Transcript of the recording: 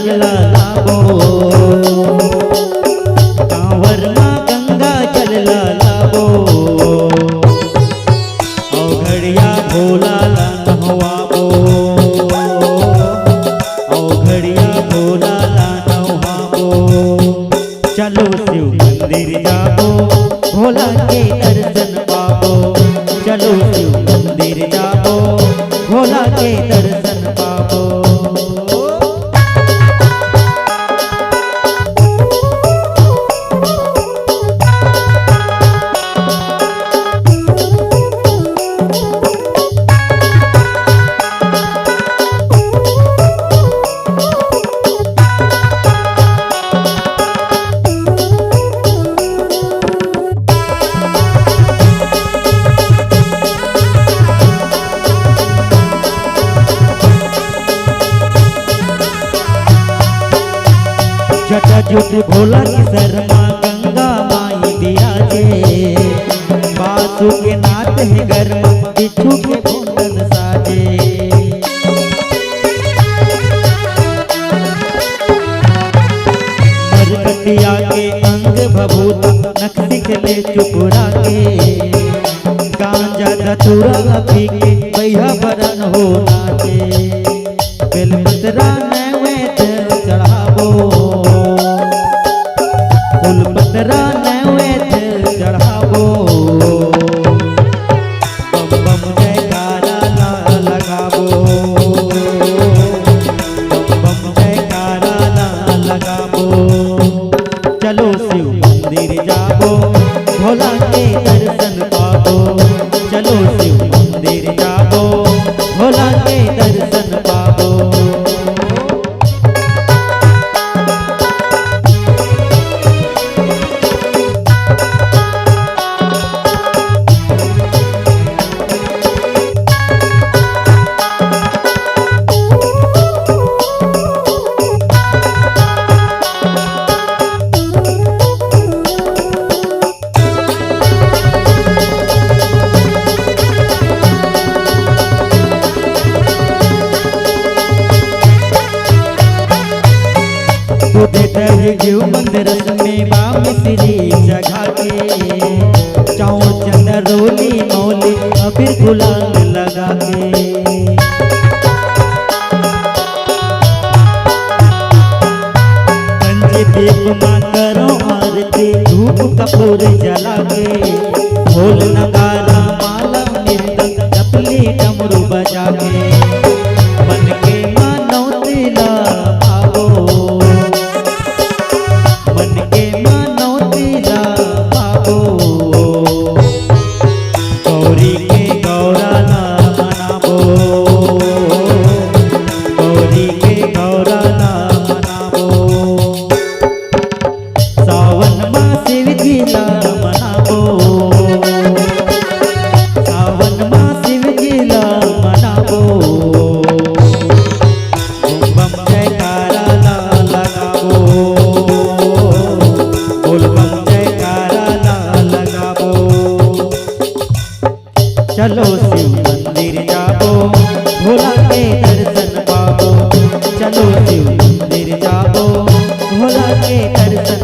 जल लाबो, कांवर मां गंगा जल लाबो, औघड़िया भोला ला नहवाबो, औघड़िया भोला ला नहवाबो। चलो शिव मंदिर जाबो, भोला के दर्शन पाबो। चलो शिव मंदिर जाबो, भोला के दर्शन पाबो। जटाजुट भोला की शर्मा गंगा माई बिराजे, बासु के नाथ है गर्म बिच्छू के भूतन साजे। मरकटिया के अंग भभूत नक्सिक ले चुपुरा के, गांजा धतूरा पी के बैहा बरन हो नाचे। बेलपतरा नैवेद्य चढ़ाबो, फूलपतरा नैवेद्य चढ़ाबो, बम बम जयकारा ला लगाबो, बम बम जयकारा ला लगाबो। चलो शिव मंदिर जाबो, भोला के दर्शन पाबो। चलो शिव मंदिर जाबो, भोला के दर्शन पाबो। जीव मंदिर में बाम श्री जगा के, चाउर चंदर रोली मौली अबीर गुलाल लगा के। पंच दीप मां करो आरती, धूप कपूर जला के, ढोल नगारा माला नृत्य डपली डमरू बजा के। मन के मानौती ला पाबो, मन के मानौती ला पाबो, गौरी के गौरा ला मनाबो, गौरी के गौरा ला मनाबो। सावन मां शिव जी ला मनाबो, सावन मां शिव जी ला मनाबो। बम बम जयकारा ला लगाबो, बोल बम जयकारा ला लगाबो। चलो शिव मंदिर जाबो, भोला के दर्शन पाबो। चलो शिव मंदिर जाबो, भोला के दर्शन